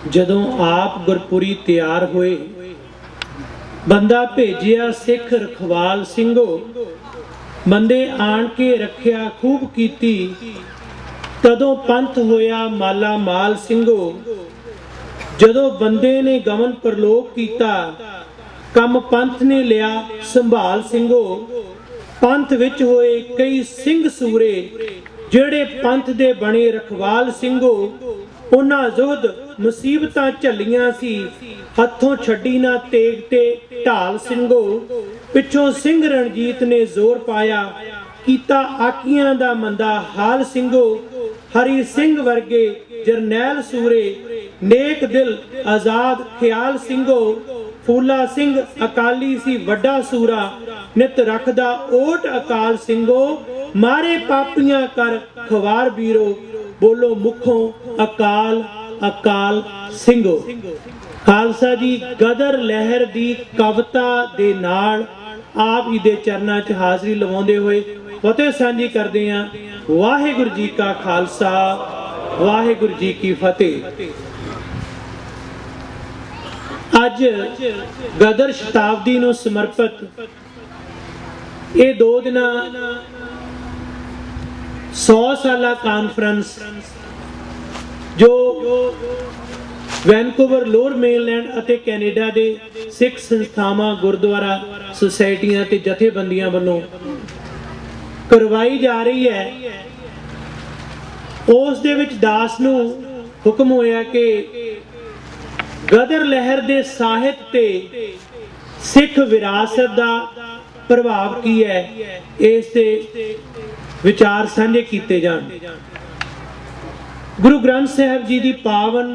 जदों आप गुरपुरी तैयार होए, बंदा भेजिया सिख रखवाल सिंघो, बंदे आण के रखिया खूब कीती, तदों पंथ होया माला माल सिंघो। जदों बंदे ने गमन परलोक कीता, कम पंथ ने लिया संभाल सिंघो। पंथ विच होए कई सिंह सूरे, जेड़े पंथ दे बने रखवाल सिंघो। उन्हां जुहद मुसीबतां झल्लियां सी, हथों छड्डी ना तेग ते ढाल सिंघो। पिछों सिंह रणजीत ने जोर पाया, कीता आकियां दा मंदा हाल सिंघो। हरी सिंह वर्गे जरनैल सूरे, नेक दिल आजाद ख्याल सिंघो। फूला सिंह अकाली सी वड्डा सूरा, नित रखदा ओट अकाल सिंघो। मारे पापियां कर खवार बीरो, बोलो मुखों अकाल अकाल सिंघो। खालसा जी गदर लहर दी कविता दे नाल आप जी दे चरनां च हाज़री लवाउंदे होए फतेह सांझी करदे हां। वाहिगुरू जी का खालसा, वाहिगुरू जी की फतेह। अज गदर शताब्दी नूं समर्पित ये 2 दिना 100 साला कानफ्रेंस जो वैनकूवर लोअर मेनलैंड ਅਤੇ कैनेडा ਦੇ सिख संस्थावां गुरुद्वारा सोसाइटियां ਤੇ ਜਥੇਬੰਦੀਆਂ ਵੱਲੋਂ ਕਰਵਾਈ ਜਾ ਰਹੀ ਹੈ। ਉਸ ਦੇ ਵਿੱਚ ਦਾਸ ਨੂੰ ਹੁਕਮ ਹੋਇਆ ਕਿ ਗਦਰ ਲਹਿਰ ਦੇ ਸਾਹਿਤ ਤੇ ਸਿੱਖ ਵਿਰਾਸਤ ਦਾ ਪ੍ਰਭਾਵ ਕੀ ਹੈ, ਇਸ ਤੇ विचार साझे किए जान। गुरु ग्रंथ साहिब जी की पावन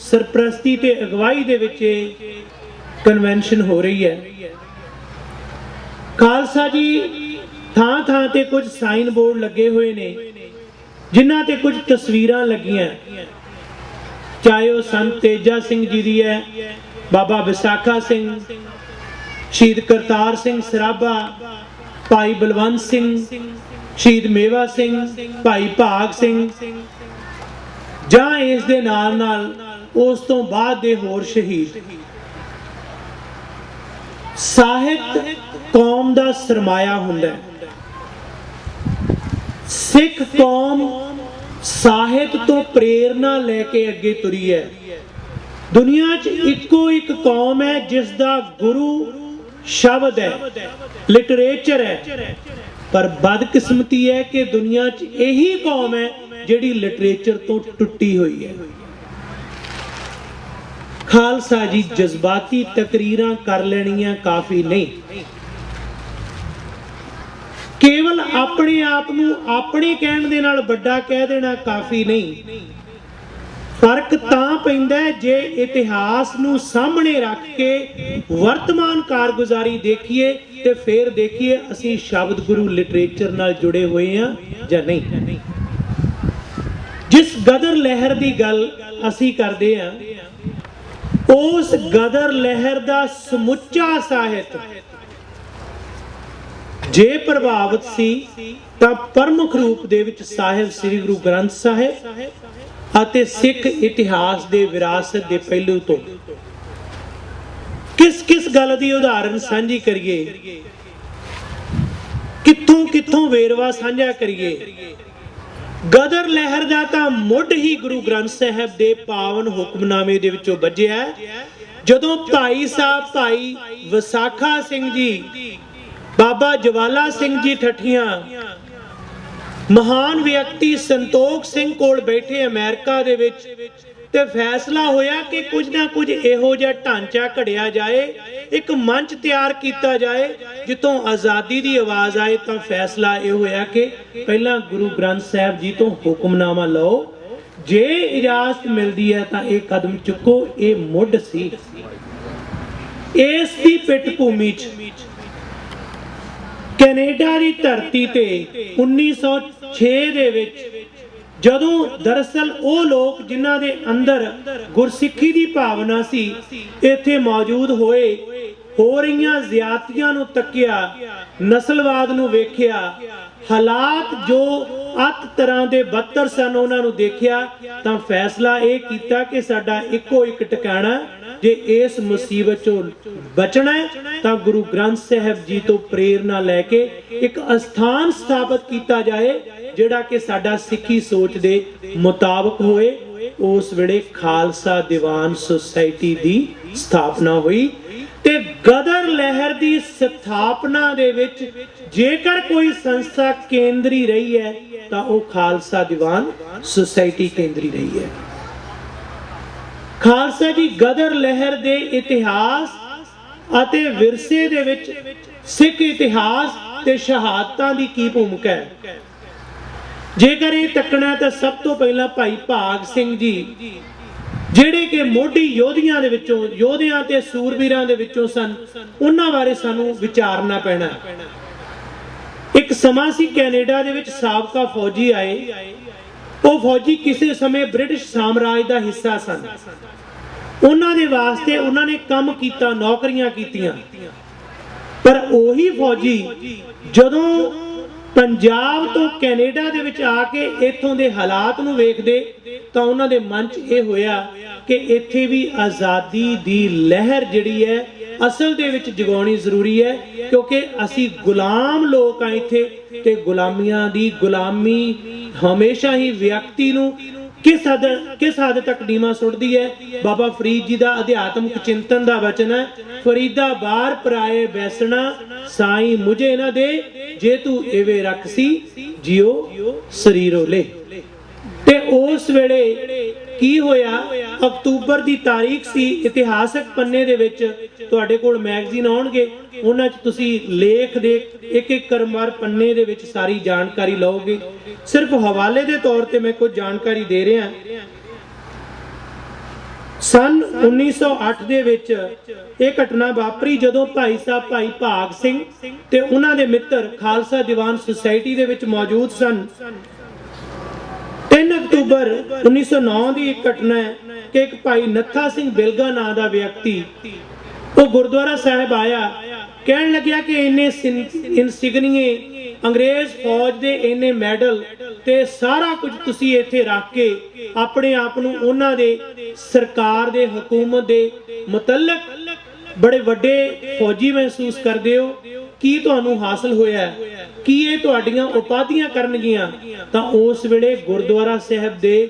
सरप्रस्ती ते अगवाई दे विच कन्वेंशन हो रही है। खालसा जी थां थां ते कुछ साइन बोर्ड लगे हुए ने, जिन्हां ते कुछ तस्वीरां लगियां, चाहे वह संत तेजा सिंह जी दी है, बाबा विसाखा सिंह, शहीद करतार सिंह सराभा, भाई बलवंत सिंह, शहीद मेवा सिंह, भाई भाग सिंह, जां इस दे नाल नाल उस तो बाद दे होर शहीद। साहित्य कौम दा सरमाया हुंदा है। सिख कौम साहित्य तो प्रेरणा लेके अगे तुरी है। दुनिया च इको एक कौम है जिस दा गुरु शब्द है, लिटरेचर है। पर बदकिस्मती है कि दुनिया च यही कौम है जिहड़ी लिटरेचर तो टुटी हुई है। खालसा जी जज्बाती तकरीरां कर लेनियां काफ़ी नहीं, केवल अपने आप नूं अपने कहण दे नाल वड्डा कह देना काफ़ी नहीं। फर्क तां पैंदा है जे इतिहास नूं सामने रख के वर्तमान कारगुजारी देखिए ते फिर देखिए असीं शब्द गुरु लिटरेचर नाल जुड़े हुए हैं जां नहीं। जिस गदर लहर दी गल असीं करदे हां, उस गदर लहर दा समुच्चा साहित्य जे प्रभावित सी तां प्रमुख रूप दे विच साहिब श्री गुरु ग्रंथ साहिब ਅਤੇ ਸਿੱਖ ਇਤਿਹਾਸ ਦੇ ਵਿਰਾਸਤ ਦੇ ਪਹਿਲੂ ਤੋਂ ਕਿਸ ਗੱਲ ਦੀ ਉਦਾਹਰਨ ਸਾਂਝੀ ਕਰੀਏ, ਕਿੱਥੋਂ ਵੇਰਵਾ ਸਾਂਝਾ ਕਰੀਏ। ਗਦਰ ਲਹਿਰ ਦਾ ਤਾਂ ਮੁੱਢ ਹੀ ਗੁਰੂ ਗ੍ਰੰਥ ਸਾਹਿਬ ਦੇ ਪਾਵਨ ਹੁਕਮਨਾਮੇ ਦੇ ਵਿੱਚੋਂ ਵੱਜਿਆ, ਜਦੋਂ ਭਾਈ ਸਾਹਿਬ ਭਾਈ ਵਿਸਾਖਾ ਸਿੰਘ ਜੀ, ਬਾਬਾ ਜਵਾਲਾ ਸਿੰਘ ਜੀ ਠੱਠੀਆਂ, महान व्यक्ति संतोख सिंह कोल बैठे अमेरिका दे विच ते फैसला होया कि कुछ ना कुछ इहो जिहा ढांचा घड़िया जाए, एक मंच तैयार किया जाए जितों आज़ादी की आवाज़ आए। तो फैसला यह होया कि पहला गुरु ग्रंथ साहिब जी तो हुक्मनामा लो, जे इजाजत मिलती है तो यह कदम चुको। ये मुढ़ सी ਇਸ ਦੀ ਪਿੱਠ ਭੂਮੀ 'ਚ ਕੈਨੇਡਾ ਦੀ ਧਰਤੀ ਤੇ 1906 ਦੇ ਵਿੱਚ ਜਦੋਂ ਦਰਅਸਲ ਉਹ ਲੋਕ ਜਿਨ੍ਹਾਂ ਦੇ ਅੰਦਰ ਗੁਰਸਿੱਖੀ ਦੀ ਭਾਵਨਾ ਸੀ ਇੱਥੇ ਮੌਜੂਦ ਹੋਏ, ਹੋ ਰਹੀਆਂ ਜ਼ਿਆਦਤੀਆਂ ਨੂੰ ਤੱਕਿਆ, ਨਸਲਵਾਦ ਨੂੰ ਵੇਖਿਆ, ਹਾਲਾਤ ਜੋ ਅੱਤ ਤਰ੍ਹਾਂ ਦੇ ਬੱਤਰ ਸਨ ਉਹਨਾਂ ਨੂੰ ਦੇਖਿਆ, ਤਾਂ ਫੈਸਲਾ ਇਹ ਕੀਤਾ ਕਿ ਸਾਡਾ ਇੱਕੋ ਇੱਕ ਟਿਕਾਣਾ, ਜੇ ਇਸ ਮੁਸੀਬਤ ਚੋਂ ਬਚਣਾ ਤਾਂ ਗੁਰੂ ਗ੍ਰੰਥ ਸਾਹਿਬ ਜੀ ਤੋਂ ਪ੍ਰੇਰਨਾ ਲੈ ਕੇ ਇੱਕ ਅਸਥਾਨ ਸਥਾਪਿਤ ਕੀਤਾ ਜਾਏ ਜਿਹੜਾ ਕਿ ਸਾਡਾ ਸਿੱਖੀ ਸੋਚ ਦੇ ਮੁਤਾਬਕ ਹੋਏ। ਉਸ ਵੇਲੇ ਖਾਲਸਾ ਦੀਵਾਨ ਸੁਸਾਇਟੀ ਦੀ ਸਥਾਪਨਾ ਹੋਈ ਤੇ ਗਦਰ ਲਹਿਰ ਦੀ ਸਥਾਪਨਾ ਦੇ ਵਿੱਚ ਜੇਕਰ ਕੋਈ ਸੰਸਥਾ ਕੇਂਦਰੀ ਰਹੀ ਹੈ ਤਾਂ ਉਹ ਖਾਲਸਾ ਦੀਵਾਨ ਸੁਸਾਇਟੀ ਕੇਂਦਰੀ ਰਹੀ ਹੈ। ਖਾਲਸਾ ਜੀ ਗਦਰ ਲਹਿਰ ਦੇ ਇਤਿਹਾਸ ਅਤੇ ਵਿਰਸੇ ਦੇ ਵਿੱਚ ਸਿੱਖ ਇਤਿਹਾਸ ਤੇ ਸ਼ਹਾਦਤਾਂ ਦੀ ਕੀ ਭੂਮਿਕਾ ਹੈ। ਜੇਕਰ ਇਹ ਤੱਕਣਾ ਤਾਂ ਸਭ ਤੋਂ ਪਹਿਲਾਂ ਭਾਈ ਭਾਗ ਸਿੰਘ ਜੀ ਜਿਹੜੇ ਕਿ ਮੋਢੀ ਯੋਧਿਆਂ ਦੇ ਵਿੱਚੋਂ, ਯੋਧਿਆਂ ਤੇ ਸੂਰਬੀਰਾਂ ਦੇ ਵਿੱਚੋਂ ਸਨ, ਉਹਨਾਂ ਬਾਰੇ ਸਾਨੂੰ ਵਿਚਾਰਨਾ ਪੈਣਾ। ਇੱਕ ਸਮਾਂ ਸੀ ਕੈਨੇਡਾ ਦੇ ਵਿੱਚ ਸਾਬਕਾ ਫੌਜੀ ਆਏ, ਉਹ ਫੌਜੀ ਕਿਸੇ ਸਮੇਂ ਬ੍ਰਿਟਿਸ਼ ਸਾਮਰਾਜ ਦਾ ਹਿੱਸਾ ਸਨ। ਉਹਨਾਂ ਦੇ ਵਾਸਤੇ ਉਹਨਾਂ ਨੇ ਕੰਮ ਕੀਤਾ, ਨੌਕਰੀਆਂ ਕੀਤੀਆਂ, ਪਰ ਉਹੀ ਫੌਜੀ ਜਦੋਂ ਪੰਜਾਬ ਤੋਂ ਕੈਨੇਡਾ ਦੇ ਵਿੱਚ ਆ ਕੇ ਇੱਥੋਂ ਦੇ ਹਾਲਾਤ ਨੂੰ ਵੇਖਦੇ ਤਾਂ ਉਹਨਾਂ ਦੇ ਮਨ 'ਚ ਇਹ ਹੋਇਆ ਕਿ ਇੱਥੇ ਵੀ ਆਜ਼ਾਦੀ ਦੀ ਲਹਿਰ ਜਿਹੜੀ ਹੈ ਅਸਲ ਦੇ ਵਿੱਚ ਜਗਾਉਣੀ ਜ਼ਰੂਰੀ ਹੈ, ਕਿਉਂਕਿ ਅਸੀਂ ਗੁਲਾਮ ਲੋਕ ਆ ਇੱਥੇ ਤੇ ਗੁਲਾਮੀ ਹਮੇਸ਼ਾ ਹੀ ਵਿਅਕਤੀ ਨੂੰ ਕਿਸ ਹੱਦ ਤੱਕ ਨੀਵਾਂ ਸੁੱਟਦੀ ਹੈ। ਬਾਬਾ ਫਰੀਦ ਜੀ ਦਾ ਅਧਿਆਤਮਿਕ ਚਿੰਤਨ ਦਾ ਵਚਨ ਹੈ, ਫਰੀਦਾ ਬਾਰ ਪਰਾਏ ਬੈਸਣਾ ਸਾਈਂ ਮੁਝੇ ਨਾ ਦੇ, ਜੇ ਤੂੰ ਐਵੇਂ ਰੱਖ ਸੀ ਜਿਉ ਸਰੀਰੋ ਲੈ। ਤੇ ਉਸ ਵੇਲੇ ਕੀ ਹੋਇਆ, ਅਕਤੂਬਰ ਦੀ ਤਾਰੀਖ ਸੀ। ਇਤਿਹਾਸਕ ਪੰਨੇ ਦੇ ਵਿੱਚ ਤੁਹਾਡੇ ਕੋਲ ਮੈਗਜ਼ੀਨ ਆਉਣਗੇ, ਉਹਨਾਂ 'ਚ ਤੁਸੀਂ ਲੇਖ ਦੇ ਇੱਕ ਕਰਮਵਾਰ ਪੰਨੇ ਦੇ ਵਿੱਚ ਸਾਰੀ ਜਾਣਕਾਰੀ ਲਓਗੇ। ਸਿਰਫ ਹਵਾਲੇ ਦੇ ਤੌਰ ਤੇ ਮੈਂ ਕੁਝ ਜਾਣਕਾਰੀ ਦੇ ਰਿਹਾ। ਸਨ 1908 ਦੇ ਵਿੱਚ ਇਹ ਘਟਨਾ ਵਾਪਰੀ ਜਦੋਂ ਭਾਈ ਭਾਗ ਸਿੰਘ ਤੇ ਉਹਨਾਂ ਦੇ ਮਿੱਤਰ ਖਾਲਸਾ ਦੀਵਾਨ ਸੁਸਾਇਟੀ ਦੇ ਵਿੱਚ ਮੌਜੂਦ ਸਨ। 3 ਅਕਤੂਬਰ 1909 ਦੀ ਇੱਕ ਘਟਨਾ ਹੈ ਕਿ ਇੱਕ ਭਾਈ ਨੱਥਾ ਸਿੰਘ ਬਿਲਗਾ ਨਾਂ ਦਾ ਵਿਅਕਤੀ ਉਹ ਗੁਰਦੁਆਰਾ ਸਾਹਿਬ ਆਇਆ, ਕਹਿਣ ਲੱਗਿਆ ਕਿ ਇੰਨੇ ਇਨਸਿਗਨੀਏ ਅੰਗਰੇਜ਼ ਫੌਜ ਦੇ ਇੰਨੇ ਮੈਡਲ ਤੇ ਸਾਰਾ ਕੁਝ ਤੁਸੀਂ ਇੱਥੇ ਰੱਖ ਕੇ ਆਪਣੇ ਆਪ ਨੂੰ ਉਹਨਾਂ ਦੇ ਸਰਕਾਰ ਦੇ ਹਕੂਮਤ ਦੇ ਮੁਤਲਕ ਬੜੇ ਵੱਡੇ ਫੌਜੀ ਮਹਿਸੂਸ ਕਰਦੇ ਹੋ, ਕੀ ਤੁਹਾਨੂੰ ਹਾਸਲ ਹੋਇਆ, ਕੀ ਇਹ ਤੁਹਾਡੀਆਂ ਉਪਾਧੀਆਂ ਕਰਨਗੀਆਂ? ਤਾਂ ਉਸ ਵੇਲੇ ਗੁਰਦੁਆਰਾ ਸਾਹਿਬ ਦੇ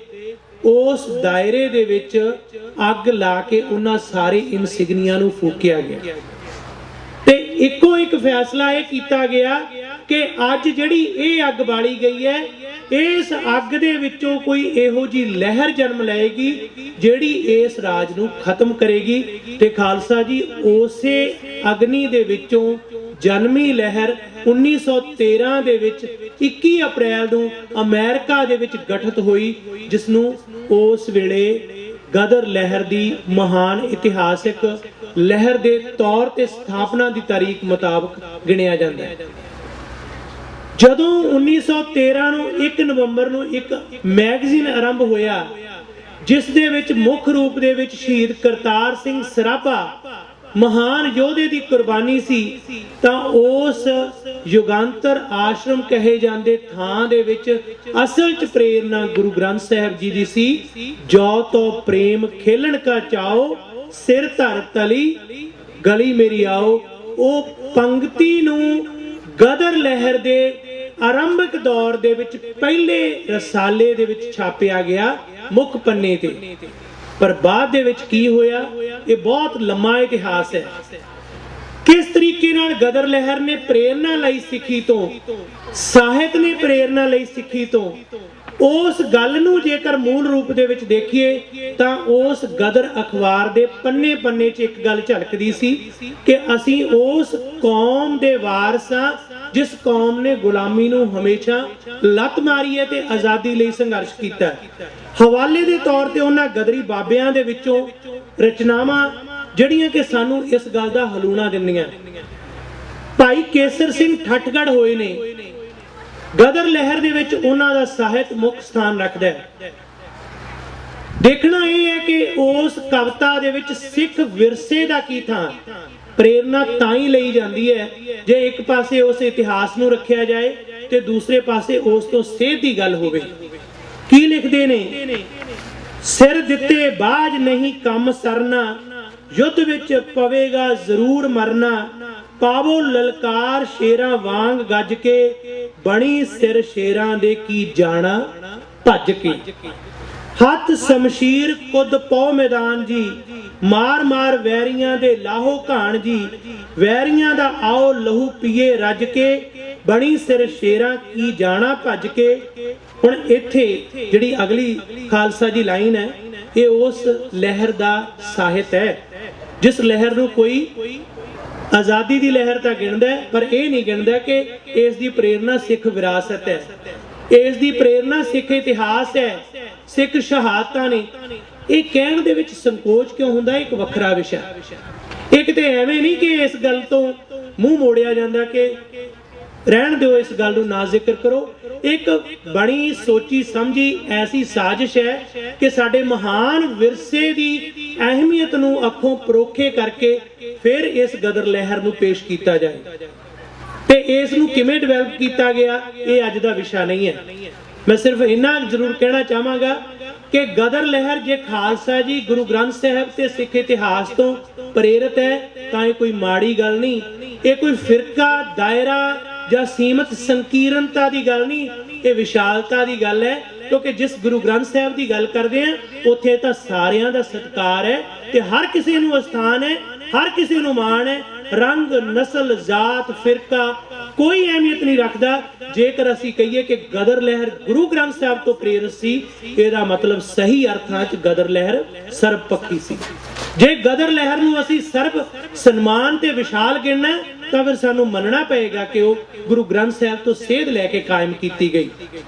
ਉਸ ਦਾਇਰੇ ਦੇ ਵਿੱਚ ਅੱਗ ਲਾ ਕੇ ਉਹਨਾਂ ਸਾਰੇ ਇਨਸਿਗਨੀਆਂ ਨੂੰ ਫੂਕਿਆ ਗਿਆ ਤੇ ਇੱਕੋ ਇੱਕ ਫੈਸਲਾ ਇਹ ਕੀਤਾ ਗਿਆ ਕਿ ਅੱਜ ਜਿਹੜੀ ਇਹ ਅੱਗ ਬਾਲੀ ਗਈ ਹੈ, ਇਸ ਅੱਗ ਦੇ ਵਿੱਚੋਂ ਕੋਈ ਇਹੋ ਜੀ ਲਹਿਰ ਜਨਮ ਲਏਗੀ ਜਿਹੜੀ ਇਸ ਰਾਜ ਨੂੰ ਖਤਮ ਕਰੇਗੀ। ਤੇ ਖਾਲਸਾ ਜੀ ਉਸੇ ਅਗਨੀ ਦੇ ਵਿੱਚੋਂ ਜਨਮੀ ਲਹਿਰ 1913 ਦੇ ਵਿੱਚ 21 ਅਪ੍ਰੈਲ ਨੂੰ ਅਮਰੀਕਾ ਦੇ ਵਿੱਚ ਗਠਿਤ ਹੋਈ, ਜਿਸ ਨੂੰ ਉਸ ਵੇਲੇ ਗਦਰ ਲਹਿਰ ਦੀ ਮਹਾਨ ਇਤਿਹਾਸਿਕ ਲਹਿਰ ਦੇ ਤੌਰ ਤੇ ਸਥਾਪਨਾ ਦੀ ਤਾਰੀਖ ਮੁਤਾਬਕ ਗਿਣਿਆ ਜਾਂਦਾ ਹੈ। ਜਦੋਂ 1913 ਨੂੰ 1 ਨਵੰਬਰ ਨੂੰ ਇੱਕ ਮੈਗਜ਼ੀਨ ਆਰੰਭ ਹੋਇਆ ਜਿਸ ਦੇ ਵਿੱਚ ਮੁੱਖ ਰੂਪ ਦੇ ਵਿੱਚ ਸ਼ਹੀਦ ਕਰਤਾਰ ਸਿੰਘ ਸਰਾਭਾ ਮਹਾਨ ਯੋਧੇ ਦੀ ਕੁਰਬਾਨੀ ਸੀ, ਤਾਂ ਉਸ ਯੁਗਾਂਤਰ ਆਸ਼ਰਮ ਕਹੇ ਜਾਂਦੇ ਥਾਂ ਦੇ ਵਿੱਚ ਅਸਲ 'ਚ ਪ੍ਰੇਰਨਾ ਗੁਰੂ ਗ੍ਰੰਥ ਸਾਹਿਬ ਜੀ ਦੀ ਸੀ। ਜੋ ਤੋ ਪ੍ਰੇਮ ਖੇਲਣ ਕਾ ਚਾਓ, ਸਿਰ ਧਰ ਤਲੀ ਗਲੀ ਮੇਰੀ ਆਓ। ਉਹ ਪੰਕਤੀ ਨੂੰ ਗਦਰ ਲਹਿਰ ਦੇ ਆਰੰਭਿਕ ਦੌਰ ਦੇ ਵਿੱਚ ਪਹਿਲੇ ਰਸਾਲੇ ਦੇ ਵਿੱਚ ਛਾਪਿਆ ਗਿਆ ਮੁੱਖ ਪੰਨੇ ਤੇ, ਪਰ ਬਾਅਦ ਦੇ ਵਿੱਚ ਕੀ ਹੋਇਆ ਇਹ ਬਹੁਤ ਲੰਮਾ ਇਤਿਹਾਸ ਹੈ। ਕਿਸ ਤਰੀਕੇ ਨਾਲ ਗਦਰ ਲਹਿਰ ਨੇ ਪ੍ਰੇਰਨਾ ਲਈ ਸਿੱਖੀ ਤੋਂ, ਸਾਹਿਤ ਨੇ ਪ੍ਰੇਰਨਾ ਲਈ ਸਿੱਖੀ ਤੋਂ, ਉਸ ਗੱਲ ਨੂੰ ਜੇਕਰ ਮੂਲ ਰੂਪ ਦੇ ਵਿੱਚ ਦੇਖੀਏ ਤਾਂ ਉਸ ਗਦਰ ਅਖਬਾਰ ਦੇ ਪੰਨੇ 'ਚ ਇੱਕ ਗੱਲ ਝਲਕਦੀ ਸੀ ਕਿ ਅਸੀਂ ਉਸ ਕੌਮ ਦੇ ਵਾਰਸ ਹਾਂ ਜਿਸ ਕੌਮ ਨੇ ਗੁਲਾਮੀ ਨੂੰ ਹਮੇਸ਼ਾ ਲੱਤ ਮਾਰੀ ਹੈ ਤੇ ਆਜ਼ਾਦੀ ਲਈ ਸੰਘਰਸ਼ ਕੀਤਾ। ਹਵਾਲੇ ਦੇ ਤੌਰ ਤੇ ਉਹਨਾਂ ਗਦਰੀ ਬਾਬਿਆਂ ਦੇ ਵਿੱਚੋਂ ਰਚਨਾਵਾਂ ਜਿਹੜੀਆਂ ਕਿ ਸਾਨੂੰ ਇਸ ਗੱਲ ਦਾ ਹਲੂਣਾ ਦਿੰਦੀਆਂ। ਭਾਈ ਕੇਸਰ ਸਿੰਘ ਠੱਠਗੜ੍ਹ ਹੋਏ ਨੇ, ਗਦਰ ਲਹਿਰ ਦੇ ਵਿੱਚ ਉਹਨਾਂ ਦਾ ਸਾਹਿਤ ਮੁੱਖ ਸਥਾਨ ਰੱਖਦਾ ਹੈ। ਦੇਖਣਾ ਇਹ ਹੈ ਕਿ ਉਸ ਕਵਿਤਾ ਦੇ ਵਿੱਚ ਸਿੱਖ ਵਿਰਸੇ ਦਾ ਕੀ ਥਾਂ। ਪ੍ਰੇਰਨਾ ਤਾਂ ਹੀ ਲਈ ਜਾਂਦੀ ਹੈ ਜੇ ਇੱਕ ਪਾਸੇ ਉਸ ਇਤਿਹਾਸ ਨੂੰ ਰੱਖਿਆ ਜਾਏ ਤੇ ਦੂਸਰੇ ਪਾਸੇ ਉਸ ਤੋਂ ਸੇਧ ਦੀ ਗੱਲ ਹੋਵੇ। ਕੀ ਲਿਖਦੇ ਨੇ? ਸਿਰ ਦਿੱਤੇ ਬਾਝ ਨਹੀਂ ਕੰਮ ਸਰਨਾ, ਯੁੱਧ ਵਿੱਚ ਪਵੇਗਾ ਜ਼ਰੂਰ ਮਰਨਾ, ਪਾਵੋ ਲਲਕਾਰ ਸ਼ੇਰਾਂ ਵਾਂਗ ਗੱਜ ਕੇ, ਬਣੀ ਸਿਰ ਸ਼ੇਰਾਂ ਦੇ ਕੀ ਜਾਣਾ ਭੱਜ ਕੇ। ਹੱਥ ਸ਼ਮਸ਼ੀਰ ਕੁੱਦ ਪਉ ਮੈਦਾਨ ਜੀ, ਮਾਰ ਮਾਰ ਵੈਰੀਆਂ ਦੇ ਲਾਹੋ ਘਾਣ ਜੀ, ਵੈਰੀਆਂ ਦਾ ਆਓ ਲਹੂ ਪੀਏ ਰੱਜ ਕੇ, ਬਣੀ ਸਿਰ ਸ਼ੇਰਾਂ ਕੀ ਜਾਣਾ ਭੱਜ ਕੇ। ਹੁਣ ਇੱਥੇ ਜਿਹੜੀ ਅਗਲੀ ਖਾਲਸਾ ਜੀ ਲਾਈਨ ਹੈ, ਇਹ ਉਸ ਲਹਿਰ ਦਾ ਸਾਹਿਤ ਹੈ ਜਿਸ ਲਹਿਰ ਨੂੰ ਕੋਈ ਆਜ਼ਾਦੀ ਦੀ ਲਹਿਰ ਤਾਂ ਗਿਣਦਾ ਹੈ, ਪਰ ਇਹ ਨਹੀਂ ਗਿਣਦਾ ਕਿ ਇਸ ਦੀ ਪ੍ਰੇਰਨਾ ਸਿੱਖ ਵਿਰਾਸਤ ਹੈ, ਇਸ ਦੀ ਪ੍ਰੇਰਨਾ ਸਿੱਖ ਇਤਿਹਾਸ ਹੈ, ਸਿੱਖ ਸ਼ਹਾਦਤਾਂ ਨੇ। ਇਹ ਕਹਿਣ ਦੇ ਵਿੱਚ ਸੰਕੋਚ ਕਿਉਂ ਹੁੰਦਾ? ਇੱਕ ਵੱਖਰਾ ਵਿਸ਼ਾ। ਇਹ ਕਿਤੇ ਐਵੇਂ ਨਹੀਂ ਕਿ ਇਸ ਗੱਲ ਤੋਂ ਮੂੰਹ ਮੋੜਿਆ ਜਾਂਦਾ ਕਿ ਰਹਿਣ ਦਿਓ, ਇਸ ਗੱਲ ਨੂੰ ਨਾ ਜ਼ਿਕਰ ਕਰੋ। ਇੱਕ ਬਣੀ ਸੋਚੀ ਸਮਝੀ ਐਸੀ ਸਾਜ਼ਿਸ਼ ਹੈ ਕਿ ਸਾਡੇ ਮਹਾਨ ਵਿਰਸੇ ਦੀ ਅਹਿਮੀਅਤ ਨੂੰ ਅੱਖੋਂ ਪਰੋਖੇ ਕਰਕੇ ਫਿਰ ਇਸ ਗਦਰ ਲਹਿਰ ਨੂੰ ਪੇਸ਼ ਕੀਤਾ ਜਾਏ ਤੇ ਇਸ ਨੂੰ ਕਿਵੇਂ ਡਿਵੈਲਪ ਕੀਤਾ ਗਿਆ, ਇਹ ਅੱਜ ਦਾ ਵਿਸ਼ਾ ਨਹੀਂ ਹੈ। ਮੈਂ ਸਿਰਫ ਇੰਨਾ ਜ਼ਰੂਰ ਕਹਿਣਾ ਚਾਹਾਂਗਾ ਕਿ ਗਦਰ ਲਹਿਰ ਜੇ ਖਾਲਸਾ ਜੀ ਗੁਰੂ ਗ੍ਰੰਥ ਸਾਹਿਬ ਤੇ ਸਿੱਖ ਇਤਿਹਾਸ ਤੋਂ ਪ੍ਰੇਰਿਤ ਹੈ ਤਾਂ ਇਹ ਕੋਈ ਮਾੜੀ ਗੱਲ ਨਹੀਂ, ਇਹ ਕੋਈ ਫਿਰਕਾ ਦਾਇਰਾ ਜਾਂ ਸੀਮਤ ਸੰਕੀਰਨਤਾ ਦੀ ਗੱਲ ਨਹੀਂ, ਇਹ ਵਿਸ਼ਾਲਤਾ ਦੀ ਗੱਲ ਹੈ। ਕਿਉਂਕਿ ਜਿਸ ਗੁਰੂ ਗ੍ਰੰਥ ਸਾਹਿਬ ਦੀ ਗੱਲ ਕਰਦੇ ਆ ਉੱਥੇ ਤਾਂ ਸਾਰਿਆਂ ਦਾ ਸਤਿਕਾਰ ਹੈ ਤੇ ਹਰ ਕਿਸੇ ਨੂੰ ਅਸਥਾਨ ਹੈ, ਹਰ ਕਿਸੇ ਨੂੰ ਮਾਣ ਹੈ। ਰੰਗ ਨਸਲ ਜਾਤ ਫਿਰਕਾ ਕੋਈ ਅਹਿਮੀਅਤ ਨਹੀਂ ਰੱਖਦਾ। ਜੇਕਰ ਅਸੀਂ ਕਹੀਏ ਕਿ ਗਦਰ ਲਹਿਰ ਗੁਰੂ ਗ੍ਰੰਥ ਸਾਹਿਬ ਤੋਂ ਪ੍ਰੇਰਿਤ ਸੀ, ਇਹਦਾ ਮਤਲਬ ਸਹੀ ਅਰਥਾਂ 'ਚ ਗਦਰ ਲਹਿਰ ਸਰਬਪੱਖੀ ਸੀ। ਜੇ ਗਦਰ ਲਹਿਰ ਨੂੰ ਅਸੀਂ ਸਰਬ ਸਨਮਾਨ ਤੇ ਵਿਸ਼ਾਲ ਗਿਣਨਾ ਤਾਂ ਫਿਰ ਸਾਨੂੰ ਮੰਨਣਾ ਪਏਗਾ ਕਿ ਉਹ ਗੁਰੂ ਗ੍ਰੰਥ ਸਾਹਿਬ ਤੋਂ ਸੇਧ ਲੈ ਕੇ ਕਾਇਮ ਕੀਤੀ ਗਈ।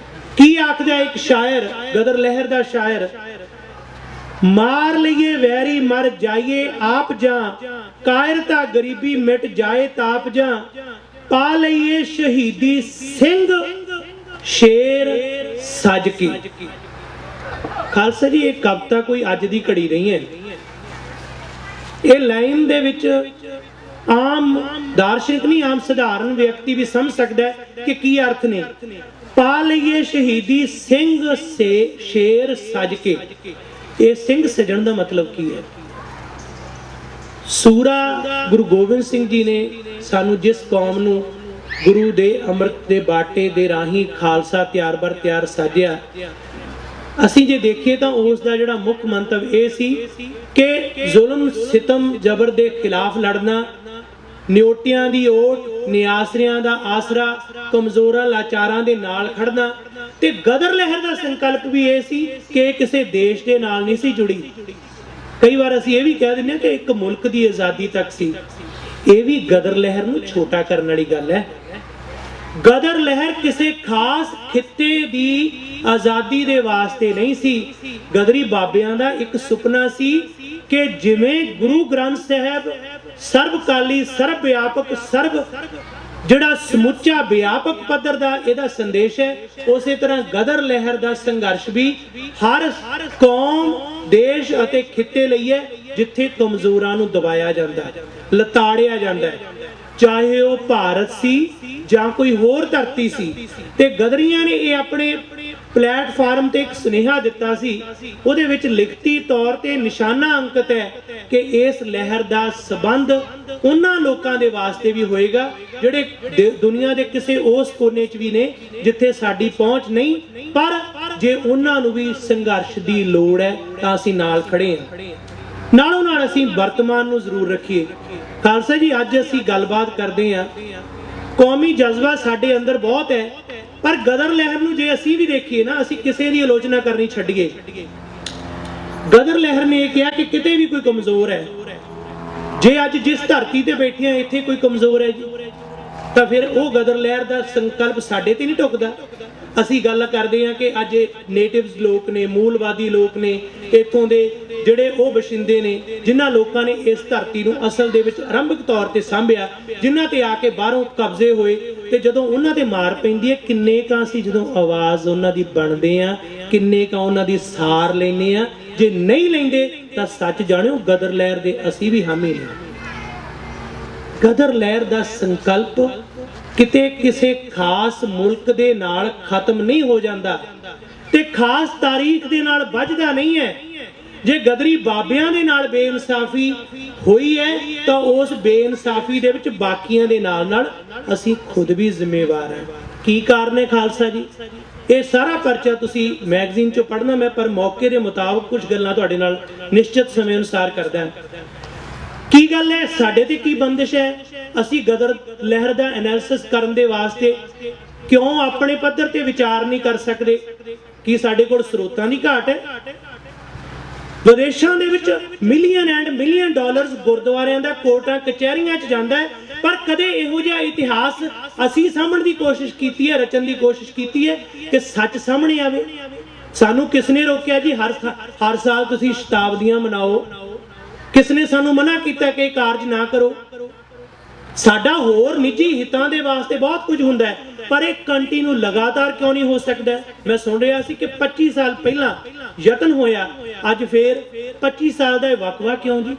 ਕੀ ਆਖਦਾ ਇੱਕ ਸ਼ਾਇਰ, ਗਦਰ ਲਹਿਰ ਦਾ ਸ਼ਾਇਰ? ਮਾਰ ਲਈਏ ਵੈਰੀ ਮਰ ਜਾਈਏ ਆਪ ਜਾਂ, ਕਾਇਰਤਾ ਗਰੀਬੀ ਮਿਟ ਜਾਏ ਤਾਪ ਜਾਂ, ਪਾ ਲਈਏ ਸ਼ਹੀਦੀ ਸਿੰਘ ਸ਼ੇਰ ਸੱਜ ਕੇ। ਖਾਲਸਾ ਜੀ, ਇਹ ਕਵਿਤਾ ਕੋਈ ਅੱਜ ਦੀ ਘੜੀ ਨਹੀਂ ਹੈ। ਇਹ ਲਾਈਨ ਦੇ ਵਿੱਚ ਆਮ ਦਾਰਸ਼ਨਿਕ ਨਹੀਂ, ਆਮ ਸਧਾਰਨ ਵਿਅਕਤੀ ਵੀ ਸਮਝ ਸਕਦਾ ਹੈ ਕਿ ਕੀ ਅਰਥ ਨੇ। ਪਾ ਲਈਏ ਸ਼ਹੀਦੀ ਸਿੰਘ ਸੇ ਸ਼ੇਰ ਸੱਜ ਕੇ, ਇਹ ਸਿੰਘ ਸਜਣ ਦਾ ਮਤਲਬ ਕੀ ਹੈ? ਸੂਰਾ ਗੁਰੂ ਗੋਬਿੰਦ ਸਿੰਘ ਜੀ ਨੇ ਸਾਨੂੰ ਜਿਸ ਕੌਮ ਨੂੰ ਗੁਰੂ ਦੇ ਅੰਮ੍ਰਿਤ ਦੇ ਬਾਟੇ ਦੇ ਰਾਹੀਂ ਖਾਲਸਾ ਤਿਆਰ ਬਰ ਤਿਆਰ ਸਾਜਿਆ, ਅਸੀਂ ਜੇ ਦੇਖੀਏ ਤਾਂ ਉਸ ਦਾ ਜਿਹੜਾ ਮੁੱਖ ਮੰਤਵ ਇਹ ਸੀ ਕਿ ਜ਼ੁਲਮ ਸਿਤਮ ਜ਼ਬਰ ਦੇ ਖਿਲਾਫ ਲੜਨਾ, ਨਿਓਟਿਆਂ ਦੀ ਓਟ, ਨਿਆਸਰਿਆਂ ਦਾ ਆਸਰਾ, ਕਮਜ਼ੋਰਾਂ ਲਾਚਾਰਾਂ ਦੇ ਨਾਲ ਖੜਨਾ। ਤੇ ਗਦਰ ਲਹਿਰ ਦਾ ਸੰਕਲਪ ਵੀ ਇਹ ਸੀ ਕਿ ਇਹ ਕਿਸੇ ਦੇਸ਼ ਦੇ ਨਾਲ ਨਹੀਂ ਸੀ ਜੁੜੀ। ਕਈ ਵਾਰ ਅਸੀਂ ਇਹ ਵੀ ਕਹਿ ਦਿੰਦੇ ਹਾਂ ਕਿ ਇੱਕ ਮੁਲਕ ਦੀ ਆਜ਼ਾਦੀ ਤੱਕ ਸੀ, ਇਹ ਵੀ ਗਦਰ ਲਹਿਰ ਨੂੰ ਛੋਟਾ ਕਰਨ ਵਾਲੀ ਗੱਲ ਹੈ। ਗਦਰ ਲਹਿਰ ਕਿਸੇ ਖਾਸ ਖਿੱਤੇ ਦੀ ਆਜ਼ਾਦੀ ਦੇ ਵਾਸਤੇ ਨਹੀਂ ਸੀ। ਗਦਰੀ ਬਾਬਿਆਂ ਦਾ ਇੱਕ ਸੁਪਨਾ ਸੀ ਕਿ ਜਿਵੇਂ ਗੁਰੂ ਗ੍ਰੰਥ ਸਾਹਿਬ ਸਰਬਕਾਲੀ, ਸਰਬ ਵਿਆਪਕ, ਸਰਬ ਜਿਹੜਾ ਸਮੁੱਚਾ ਵਿਆਪਕ ਪੱਧਰ ਦਾ ਇਹਦਾ ਸੰਦੇਸ਼ ਹੈ, ਉਸੇ ਤਰ੍ਹਾਂ ਗਦਰ ਲਹਿਰ ਦਾ ਸੰਘਰਸ਼ ਵੀ ਹਰ ਕੌਮ, ਦੇਸ਼ ਅਤੇ ਖਿੱਤੇ ਲਈ ਹੈ ਜਿੱਥੇ ਕਮਜ਼ੋਰਾਂ ਨੂੰ ਦਬਾਇਆ ਜਾਂਦਾ ਹੈ, ਲਤਾੜਿਆ ਜਾਂਦਾ ਹੈ, ਚਾਹੇ ਉਹ ਭਾਰਤ ਸੀ ਜਾਂ ਕੋਈ ਹੋਰ ਧਰਤੀ ਸੀ। ਤੇ ਗਦਰੀਆਂ ਨੇ ਇਹ ਆਪਣੇ ਪਲੇਟਫਾਰਮ ਤੇ ਇੱਕ ਸੁਨੇਹਾ ਦਿੱਤਾ ਸੀ, ਉਹਦੇ ਵਿੱਚ ਲਿਖਤੀ ਤੌਰ ਤੇ ਨਿਸ਼ਾਨਾ ਅੰਕਿਤ ਹੈ ਕਿ ਇਸ ਲਹਿਰ ਦਾ ਸਬੰਧ ਉਹਨਾਂ ਲੋਕਾਂ ਦੇ ਵਾਸਤੇ ਵੀ ਹੋਏਗਾ ਜਿਹੜੇ ਦੁਨੀਆ ਦੇ ਕਿਸੇ ਉਸ ਕੋਨੇ 'ਚ ਵੀ ਨੇ ਜਿੱਥੇ ਸਾਡੀ ਪਹੁੰਚ ਨਹੀਂ, ਪਰ ਜੇ ਉਹਨਾਂ ਨੂੰ ਵੀ ਸੰਘਰਸ਼ ਦੀ ਲੋੜ ਹੈ ਤਾਂ ਅਸੀਂ ਨਾਲ ਖੜੇ ਹਾਂ। ਨਾਲੋਂ ਨਾਲ ਅਸੀਂ ਵਰਤਮਾਨ ਨੂੰ ਜ਼ਰੂਰ ਰੱਖੀਏ। ਖਾਲਸਾ ਜੀ, ਅੱਜ ਅਸੀਂ ਗੱਲਬਾਤ ਕਰਦੇ ਹਾਂ, ਕੌਮੀ ਜਜ਼ਬਾ ਸਾਡੇ ਅੰਦਰ ਬਹੁਤ ਹੈ, ਪਰ ਗਦਰ ਲਹਿਰ ਨੂੰ ਜੇ ਅਸੀਂ ਵੀ ਦੇਖੀਏ ਨਾ, ਅਸੀਂ ਕਿਸੇ ਦੀ ਆਲੋਚਨਾ ਕਰਨੀ ਛੱਡੀਏ। ਗਦਰ ਲਹਿਰ ਨੇ ਇਹ ਕਿਹਾ ਕਿ ਕਿਤੇ ਵੀ ਕੋਈ ਕਮਜ਼ੋਰ ਹੈ। ਜੇ ਅੱਜ ਜਿਸ ਧਰਤੀ ਤੇ ਬੈਠੇ ਆ ਇੱਥੇ ਕੋਈ ਕਮਜ਼ੋਰ ਹੈ ਜੀ, ਤਾਂ ਫਿਰ ਉਹ ਗਦਰ ਲਹਿਰ ਦਾ ਸੰਕਲਪ ਸਾਡੇ ਤੇ ਨਹੀਂ ਢੁਕਦਾ। ਅਸੀਂ ਗੱਲ ਕਰਦੇ ਹਾਂ ਕਿ ਅੱਜ ਨੇਟਿਵਸ ਲੋਕ ਨੇ, ਮੂਲਵਾਦੀ ਲੋਕ ਨੇ, ਇੱਥੋਂ ਦੇ ਜਿਹੜੇ ਉਹ ਵਸਿੰਦੇ ਨੇ, ਜਿਨ੍ਹਾਂ ਲੋਕਾਂ ਨੇ ਇਸ ਧਰਤੀ ਨੂੰ ਅਸਲ ਦੇ ਵਿੱਚ ਆਰੰਭਿਕ ਤੌਰ ਤੇ ਸਾਂਭਿਆ, ਜਿਨ੍ਹਾਂ ਤੇ ਆ ਕੇ ਬਾਹਰੋਂ ਕਬਜ਼ੇ ਹੋਏ, ਤੇ ਜਦੋਂ ਉਹਨਾਂ ਤੇ ਮਾਰ ਪੈਂਦੀ ਹੈ, ਕਿੰਨੇ ਕੁ ਅਸੀਂ ਜਦੋਂ ਆਵਾਜ਼ ਉਹਨਾਂ ਦੀ ਬਣਦੇ ਆ, ਕਿੰਨੇ ਕੁ ਉਹਨਾਂ ਦੀ ਸਾਰ ਲੈਂਦੇ ਆ। ਜੇ ਨਹੀਂ ਲੈਂਦੇ ਤਾਂ ਸੱਚ ਜਾਣਿਓ ਗਦਰ ਲਹਿਰ ਦੇ ਅਸੀਂ ਵੀ ਹਾਮੀ ਨਹੀਂ। ਗਦਰ ਲਹਿਰ ਦਾ ਸੰਕਲਪ ਕਿਤੇ ਕਿਸੇ ਖਾਸ ਮੁਲਕ ਦੇ ਨਾਲ ਖਤਮ ਨਹੀਂ ਹੋ ਜਾਂਦਾ ਤੇ ਖਾਸ ਤਾਰੀਖ ਦੇ ਨਾਲ ਵੱਜਦਾ ਨਹੀਂ ਹੈ। ਜੇ ਗਦਰੀ ਬਾਬਿਆਂ ਦੇ ਨਾਲ ਬੇਇਨਸਾਫੀ ਹੋਈ ਹੈ ਤਾਂ ਉਸ ਬੇਇਨਸਾਫੀ ਦੇ ਵਿੱਚ ਬਾਕੀਆਂ ਦੇ ਨਾਲ ਅਸੀਂ ਖੁਦ ਵੀ ਜ਼ਿੰਮੇਵਾਰ ਹਾਂ। ਕੀ ਕਾਰਨ ਹੈ ਖਾਲਸਾ ਜੀ? ਇਹ ਸਾਰਾ ਪਰਚਾ ਤੁਸੀਂ ਮੈਗਜ਼ੀਨ ਚੋਂ ਪੜ੍ਹਨਾ, ਮੈਂ ਪਰ ਮੌਕੇ ਦੇ ਮੁਤਾਬਕ ਕੁਝ ਗੱਲਾਂ ਤੁਹਾਡੇ ਨਾਲ ਨਿਸ਼ਚਿਤ ਸਮੇਂ ਅਨੁਸਾਰ ਕਰਦਾ। ਕੀ ਗੱਲ ਹੈ, ਸਾਡੇ ਤੇ ਕੀ ਬੰਦਿਸ਼ ਹੈ? ਅਸੀਂ ਗਦਰ ਲਹਿਰ ਦਾ ਐਨਾਲਿਸਿਸ ਕਰਨ ਦੇ ਵਾਸਤੇ ਕਿਉਂ ਆਪਣੇ ਪੱਧਰ ਤੇ ਵਿਚਾਰ ਨਹੀਂ ਕਰ ਸਕਦੇ? ਕੀ ਸਾਡੇ ਕੋਲ ਸਰੋਤਾਂ ਦੀ ਘਾਟ ਹੈ? ਵਿਦੇਸ਼ਾਂ ਦੇ ਵਿੱਚ ਮਿਲੀਅਨ ਐਂਡ ਮਿਲੀਅਨ ਡਾਲਰਸ ਗੁਰਦੁਆਰਿਆਂ ਦਾ ਕੋਰਟਾਂ ਕਚਹਿਰੀਆਂ 'ਚ ਜਾਂਦਾ ਹੈ, ਪਰ ਕਦੇ ਇਹੋ ਜਿਹਾ ਇਤਿਹਾਸ ਅਸੀਂ ਸਾਂਭਣ ਦੀ ਕੋਸ਼ਿਸ਼ ਕੀਤੀ ਹੈ, ਰਚਣ ਦੀ ਕੋਸ਼ਿਸ਼ ਕੀਤੀ ਹੈ ਕਿ ਸੱਚ ਸਾਹਮਣੇ ਆਵੇ। ਸਾਨੂੰ ਕਿਸ ਨੇ ਰੋਕਿਆ ਜੀ? ਹਰ ਸਾਲ ਤੁਸੀਂ ਸ਼ਤਾਬਦੀਆਂ ਮਨਾਓ। ਕਿਸ ਨੇ ਸਾਨੂੰ ਮਨਾ ਕੀਤਾ ਕਿ ਇਹ ਕਾਰਜ ਨਾ ਕਰੋ? ਸਾਡਾ ਹੋਰ ਨਿੱਜੀ ਹਿੱਤਾਂ ਦੇ ਵਾਸਤੇ ਬਹੁਤ ਕੁਝ ਹੁੰਦਾ ਹੈ, ਪਰ ਇਹ ਕੰਟੀਨਿਊ ਲਗਾਤਾਰ ਕਿਉਂ ਨਹੀਂ ਹੋ ਸਕਦਾ? ਮੈਂ ਸੁਣ ਰਿਹਾ ਸੀ ਕਿ 25 ਸਾਲ ਪਹਿਲਾਂ ਯਤਨ ਹੋਇਆ, ਅੱਜ ਫੇਰ 25 ਸਾਲ ਦਾ ਇਹ ਵਕਵਾ ਕਿਉਂ ਜੀ?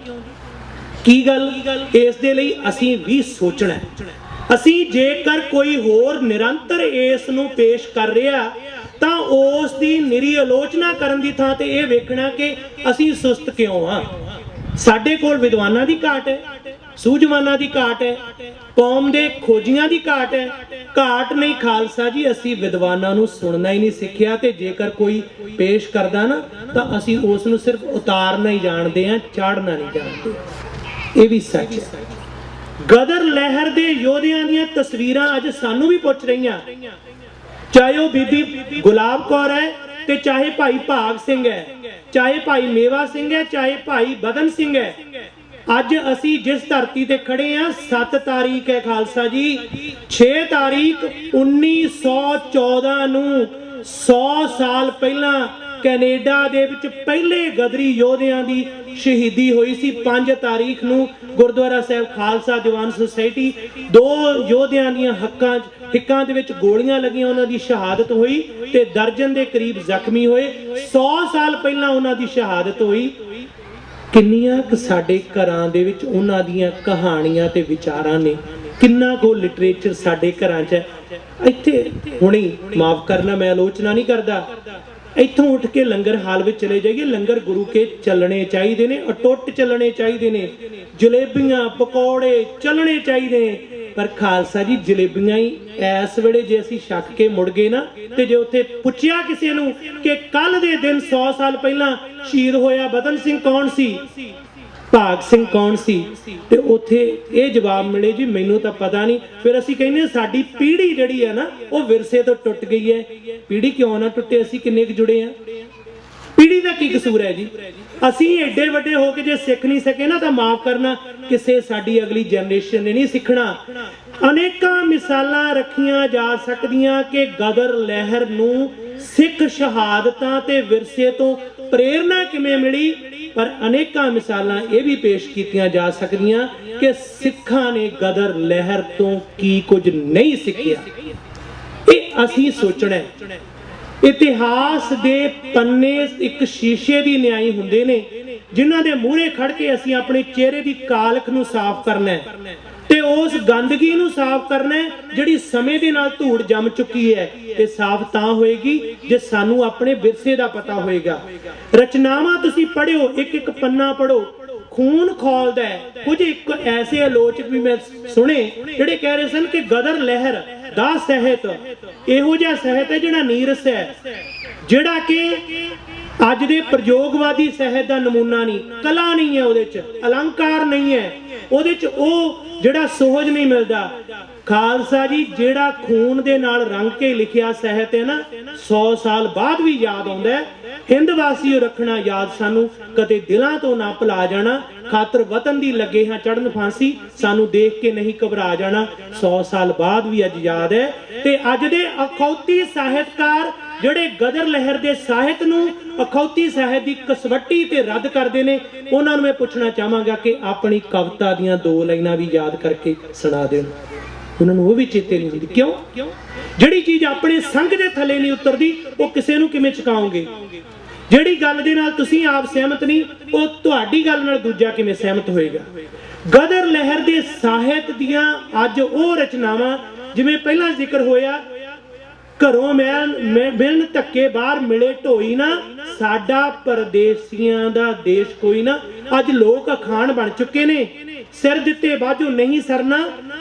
ਕੀ ਗੱਲ? ਇਸ ਦੇ ਲਈ ਅਸੀਂ ਵੀ ਸੋਚਣਾ। ਅਸੀਂ ਜੇਕਰ ਕੋਈ ਹੋਰ ਨਿਰੰਤਰ ਇਸ ਨੂੰ ਪੇਸ਼ ਕਰ ਰਿਹਾ ਤਾਂ ਉਸ ਦੀ ਨਿਰੀ ਆਲੋਚਨਾ ਕਰਨ ਦੀ ਥਾਂ ਤੇ ਇਹ ਵੇਖਣਾ ਕਿ ਅਸੀਂ ਸੁਸਤ ਕਿਉਂ ਹਾਂ। ਸਾਡੇ ਕੋਲ ਵਿਦਵਾਨਾਂ ਦੀ ਘਾਟ ਹੈ, ਸੂਝਵਾਨਾਂ ਦੀ ਘਾਟ ਹੈ, ਕੌਮ ਦੇ ਖੋਜੀਆਂ ਦੀ ਘਾਟ ਹੈ। ਘਾਟ ਨਹੀਂ ਖਾਲਸਾ ਜੀ, ਅਸੀਂ ਵਿਦਵਾਨਾਂ ਨੂੰ ਸੁਣਨਾ ਹੀ ਨਹੀਂ ਸਿੱਖਿਆ, ਤੇ ਜੇਕਰ ਕੋਈ ਪੇਸ਼ ਕਰਦਾ ਨਾ ਤਾਂ ਅਸੀਂ ਉਸ ਨੂੰ ਸਿਰਫ ਉਤਾਰਨਾ ਹੀ ਜਾਣਦੇ ਹਾਂ, ਚਾੜਨਾ ਨਹੀਂ ਜਾਣਦੇ। ਇਹ ਵੀ ਸੱਚ ਹੈ। ਗਦਰ ਲਹਿਰ ਦੇ ਯੋਧਿਆਂ ਦੀਆਂ ਤਸਵੀਰਾਂ ਅੱਜ ਸਾਨੂੰ ਵੀ ਪੁੱਛ ਰਹੀਆਂ, ਚਾਹੇ ਉਹ ਬੀਬੀ ਗੁਲਾਬ ਕੌਰ ਹੈ ਤੇ ਚਾਹੇ ਭਾਈ ਭਾਗ ਸਿੰਘ ਹੈ, ਚਾਹੇ ਭਾਈ ਮੇਵਾ ਸਿੰਘ ਹੈ, ਚਾਹੇ ਭਾਈ ਬਦਨ ਸਿੰਘ ਹੈ। ਅੱਜ ਅਸੀਂ ਜਿਸ ਧਰਤੀ ਤੇ ਖੜੇ ਆ, 7 ਤਾਰੀਖ ਹੈ ਖਾਲਸਾ ਜੀ, 6 ਤਾਰੀਖ 1914 ਨੂੰ 100 ਸਾਲ ਪਹਿਲਾਂ ਕੈਨੇਡਾ ਦੇ ਵਿੱਚ ਪਹਿਲੇ ਗਦਰੀ ਯੋਧਿਆਂ ਦੀ ਸ਼ਹੀਦੀ ਹੋਈ ਸੀ। 5 ਤਾਰੀਖ ਨੂੰ ਗੁਰਦੁਆਰਾ ਸਾਹਿਬ ਖਾਲਸਾ ਦੀਵਾਨ ਸੁਸਾਇਟੀ 2 ਯੋਧਿਆਂ ਦੀਆਂ ਹਿੱਕਾਂ ਦੇ ਵਿੱਚ ਗੋਲੀਆਂ ਲੱਗੀਆਂ, ਉਹਨਾਂ ਦੀ ਸ਼ਹਾਦਤ ਹੋਈ ਤੇ ਦਰਜਨ ਦੇ ਕਰੀਬ ਜ਼ਖਮੀ ਹੋਏ। 100 ਸਾਲ ਪਹਿਲਾਂ ਉਹਨਾਂ ਦੀ ਸ਼ਹਾਦਤ ਹੋਈ। ਕਿੰਨੀਆਂ ਕੁ ਸਾਡੇ ਘਰਾਂ ਦੇ ਵਿੱਚ ਉਹਨਾਂ ਦੀਆਂ ਕਹਾਣੀਆਂ ਤੇ ਵਿਚਾਰਾਂ ਨੇ, ਕਿੰਨਾ ਕੁ ਲਿਟਰੇਚਰ ਸਾਡੇ ਘਰਾਂ 'ਚ ਹੈ। ਇੱਥੇ ਹੁਣੇ ਮਾਫ ਕਰਨਾ, ਮੈਂ ਆਲੋਚਨਾ ਨਹੀਂ ਕਰਦਾ, ਇੱਥੋਂ ਉੱਠ ਕੇ ਲੰਗਰ ਹਾਲ ਵਿੱਚ ਚਲੇ ਜਾਈਏ। ਲੰਗਰ ਗੁਰੂ ਕੇ ਚੱਲਣੇ ਚਾਹੀਦੇ ਨੇ, ਅਟੁੱਟ ਚੱਲਣੇ ਚਾਹੀਦੇ ਨੇ, ਜਲੇਬੀਆਂ ਪਕੌੜੇ ਚੱਲਣੇ ਚਾਹੀਦੇ ਨੇ। ਪਰ ਖਾਲਸਾ ਜੀ, ਜਲੇਬੀਆਂ ਹੀ ਇਸ ਵੇਲੇ ਜੇ ਅਸੀਂ ਛੱਕ ਕੇ ਮੁੜ ਗਏ ਨਾ, ਤੇ ਜੇ ਉੱਥੇ ਪੁੱਛਿਆ ਕਿਸੇ ਨੂੰ ਕਿ ਕੱਲ ਦੇ ਦਿਨ 100 ਸਾਲ ਪਹਿਲਾਂ ਸ਼ਹੀਦ ਹੋਇਆ ਬਦਨ ਸਿੰਘ ਕੌਣ ਸੀ, ਭਾਗ ਸਿੰਘ ਕੌਣ ਸੀ, ਤੇ ਉੱਥੇ ਇਹ ਜਵਾਬ ਮਿਲੇ ਜੀ ਮੈਨੂੰ ਤਾਂ ਪਤਾ ਨਹੀਂ। ਫਿਰ ਅਸੀਂ ਕਹਿੰਦੇ ਸਾਡੀ ਪੀੜ੍ਹੀ ਜਿਹੜੀ ਹੈ ਨਾ ਉਹ ਵਿਰਸੇ ਤੋਂ ਟੁੱਟ ਗਈ ਹੈ। ਪੀੜ੍ਹੀ ਕਿਉਂ ਨਾ ਟੁੱਟੇ? ਅਸੀਂ ਕਿੰਨੇ ਕੁ ਜੁੜੇ ਆ? ਪੀੜ੍ਹੀ ਦਾ ਕੀ ਕਸੂਰ ਹੈ ਜੀ? ਅਸੀਂ ਏਡੇ ਵੱਡੇ ਹੋ ਕੇ ਜੇ ਸਿੱਖ ਨਹੀਂ ਸਕੇ ਨਾ ਤਾਂ ਮਾਫ ਕਰਨਾ, ਕਿਸੇ ਸਾਡੀ ਅਗਲੀ ਜਨਰੇਸ਼ਨ ਨੇ ਨਹੀਂ ਸਿੱਖਣਾ। ਅਨੇਕਾਂ ਮਿਸਾਲਾਂ ਰੱਖੀਆਂ ਜਾ ਸਕਦੀਆਂ ਕਿ ਗਦਰ ਲਹਿਰ ਨੂੰ ਸਿੱਖ ਸ਼ਹਾਦਤਾਂ ਤੇ ਵਿਰਸੇ ਤੋਂ ਪ੍ਰੇਰਨਾ ਕਿਵੇਂ ਮਿਲੀ, ਪਰ ਅਨੇਕਾਂ ਮਿਸਾਲਾਂ ਇਹ ਵੀ ਪੇਸ਼ ਕੀਤੀਆਂ ਜਾ ਸਕਦੀਆਂ ਕਿ ਸਿੱਖਾਂ ਨੇ ਗਦਰ ਲਹਿਰ ਤੋਂ ਕੀ ਕੁਝ ਨਹੀਂ ਸਿੱਖਿਆ। ਇਹ ਅਸੀਂ ਸੋਚਣਾ। ਇਤਿਹਾਸ ਦੇ ਪੰਨੇ ਇੱਕ ਸ਼ੀਸ਼ੇ ਦੀ ਨਿਆਈ ਹੁੰਦੇ ਨੇ, ਜਿਨ੍ਹਾਂ ਦੇ ਮੂਹਰੇ ਖੜ ਕੇ ਅਸੀਂ ਆਪਣੇ ਚਿਹਰੇ ਦੀ ਕਾਲਖ ਨੂੰ ਸਾਫ਼ ਕਰਨਾ ਹੈ ਤੇ ਉਸ ਗੰਦਗੀ ਨੂੰ ਸਾਫ਼ ਕਰਨਾ ਹੈ ਜਿਹੜੀ ਸਮੇਂ ਦੇ ਨਾਲ ਧੂੜ ਜੰਮ ਚੁੱਕੀ ਹੈ। ਇਹ ਸਾਫ਼ ਤਾਂ ਹੋਏਗੀ ਜੇ ਸਾਨੂੰ ਆਪਣੇ ਵਿਰਸੇ ਦਾ ਪਤਾ ਹੋਏਗਾ। ਰਚਨਾਵਾਂ ਤੁਸੀਂ ਪੜ੍ਹਿਓ, ਇੱਕ ਇੱਕ ਪੰਨਾ ਪੜ੍ਹੋ, ਖੂਨ ਖੌਲਦਾ ਹੈ। ਕੁਝ ਇੱਕ ਐਸੇ ਆਲੋਚਕ ਵੀ ਮੈਂ ਸੁਣੇ ਜਿਹੜੇ ਕਹਿ ਰਹੇ ਸਨ ਕਿ ਗਦਰ ਲਹਿਰ ਦਾ ਸਾਹਿਤ ਇਹੋ ਜਿਹਾ ਸਾਹਿਤ ਹੈ ਜਿਹੜਾ ਨੀਰਸ ਹੈ, ਜਿਹੜਾ ਕਿ ਅੱਜ ਦੇ ਪ੍ਰਯੋਗਵਾਦੀ ਸਾਹਿਤ ਦਾ ਨਮੂਨਾ ਨਹੀਂ, ਕਲਾ ਨਹੀਂ ਹੈ, ਉਹਦੇ 'ਚ ਅਲੰਕਾਰ ਨਹੀਂ ਹੈ, ਉਹਦੇ 'ਚ ਉਹ ਜਿਹੜਾ ਸੋਹਜ ਨਹੀਂ ਮਿਲਦਾ। ਖਾਲਸਾ ਜੀ ਜਿਹੜਾ ਖੂਨ ਦੇ ਨਾਲ ਰੰਗ ਕੇ ਲਿਖਿਆ ਸਾਹਿਤ ਹੈ ਨਾ 100 ਸਾਲ ਬਾਅਦ ਵੀ ਯਾਦ ਆਉਂਦਾ ਹੈ। ਹਿੰਦ ਵਾਸੀਓ ਰੱਖਣਾ ਯਾਦ ਸਾਨੂੰ, ਕਦੇ ਦਿਲਾਂ ਤੋਂ ਨਾ ਭੁਲਾ ਜਾਣਾ। ਖਾਤਰ ਵਤਨ ਦੀ ਲੱਗੇ ਹਾਂ ਚੜਨ ਫਾਂਸੀ, ਸਾਨੂੰ ਦੇਖ ਕੇ ਨਹੀਂ ਘਬਰਾ ਜਾਣਾ। 100 ਸਾਲ ਬਾਅਦ ਵੀ ਅੱਜ ਯਾਦ ਹੈ। ਤੇ ਅੱਜ ਦੇ ਅਖੌਤੀ ਸਾਹਿਤਕਾਰ ਜਿਹੜੇ ਗਦਰ ਲਹਿਰ ਦੇ ਸਾਹਿਤ ਨੂੰ ਅਖੌਤੀ ਸਾਹਿਤ ਦੀ ਕਸਵੱਟੀ ਤੇ ਰੱਦ ਕਰਦੇ ਨੇ, ਉਹਨਾਂ ਨੂੰ ਮੈਂ ਪੁੱਛਣਾ ਚਾਹਾਂਗਾ ਕਿ ਆਪਣੀ ਕਵਿਤਾ ਦੀਆਂ 2 ਲਾਈਨਾਂ ਵੀ ਯਾਦ ਕਰਕੇ ਸੁਣਾ ਦੇਣ। ਉਹਨਾਂ ਨੂੰ ਉਹ ਵੀ ਚੇਤੇ ਨਹੀਂ ਹੁੰਦੀ। ਕਿਉਂ? ਜਿਹੜੀ ਚੀਜ਼ ਆਪਣੇ ਸੰਗ ਦੇ ਥੱਲੇ ਨਹੀਂ ਉਤਰਦੀ, ਉਹ ਕਿਸੇ ਨੂੰ ਕਿਵੇਂ ਚੁਕਾਓਗੇ? ਜਿਹੜੀ ਗੱਲ ਦੇ ਨਾਲ ਤੁਸੀਂ ਆਪ ਸਹਿਮਤ ਨਹੀਂ, ਉਹ ਤੁਹਾਡੀ ਗੱਲ ਨਾਲ ਦੂਜਾ ਕਿਵੇਂ ਸਹਿਮਤ ਹੋਏਗਾ? ਗਦਰ ਲਹਿਰ ਦੇ ਸਾਹਿਤ ਦੀਆਂ ਅੱਜ ਉਹ ਰਚਨਾਵਾਂ, ਜਿਵੇਂ ਪਹਿਲਾਂ ਜ਼ਿਕਰ ਹੋਇਆ, ਘਰੋਂ ਮਿਲਣ ਧੱਕੇ ਬਾਹਰ ਮਿਲੇ ਢੋਈ ਨਾ, ਸਾਡਾ ਪਰਦੇਸੀਆਂ ਦਾ ਦੇਸ਼ ਕੋਈ ਨਾ। ਅੱਜ ਲੋਕ ਅਖਾਣ ਬਣ ਚੁੱਕੇ ਨੇ, ਸਿਰ ਦਿੱਤੇ ਬਾਝੋਂ ਨਹੀਂ ਸਰਨਾ।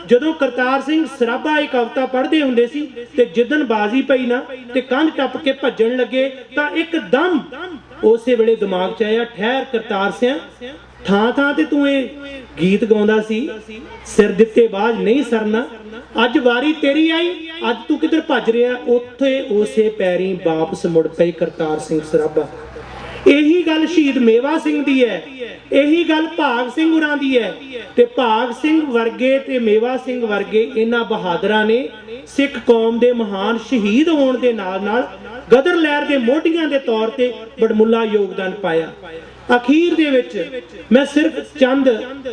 ਜਦੋਂ ਕਰਤਾਰ ਸਿੰਘ ਸਰਾਭਾ ਇਹ ਕਵਿਤਾ ਪੜ੍ਹਦੇ ਹੁੰਦੇ ਸੀ ਤੇ ਜਿੱਦਣ ਬਾਜ਼ੀ ਪਈ ਨਾ ਤੇ ਕੰਧ ਟੱਪ ਕੇ ਭੱਜਣ ਲੱਗੇ ਤਾਂ ਇੱਕਦਮ ਉਸੇ ਵੇਲੇ ਦਿਮਾਗ 'ਚ ਆਇਆ, ਠਹਿਰ ਕਰਤਾਰ ਸਿੰਘ, ਥਾਂ ਥਾਂ ਤੇ ਤੂੰ ਇਹ ਗੀਤ ਗਾਉਂਦਾ ਸੀ, ਸਿਰ ਦਿੱਤੇ ਬਾਝ ਨਹੀਂ ਸਰਨਾ। ਅੱਜ ਵਾਰੀ ਤੇਰੀ ਆਈ, ਅੱਜ ਤੂੰ ਕਿੱਧਰ ਭੱਜ ਰਿਹਾ? ਉੱਥੇ ਉਸੇ ਪੈਰੀਂ ਵਾਪਸ ਮੁੜ ਪਏ ਕਰਤਾਰ ਸਿੰਘ ਸਰਾਭਾ। ਇਹੀ ਗੱਲ ਸ਼ਹੀਦ ਮੇਵਾ ਸਿੰਘ ਦੀ ਹੈ, ਇਹੀ ਗੱਲ ਭਾਗ ਸਿੰਘ ਹੋਰਾਂ ਦੀ ਹੈ। ਤੇ ਭਾਗ ਸਿੰਘ ਵਰਗੇ ਤੇ ਮੇਵਾ ਸਿੰਘ ਵਰਗੇ ਇਹਨਾਂ ਬਹਾਦਰਾਂ ਨੇ ਸਿੱਖ ਕੌਮ ਦੇ ਮਹਾਨ ਸ਼ਹੀਦ ਹੋਣ ਦੇ ਨਾਲ ਨਾਲ ਗਦਰ ਲਹਿਰ ਦੇ ਮੋਢੀਆਂ ਦੇ ਤੌਰ ਤੇ ਬੜਮੁੱਲਾ ਯੋਗਦਾਨ ਪਾਇਆ। ਅਖੀਰ ਦੇ ਵਿੱਚ ਮੈਂ ਸਿਰਫ ਚੰਦ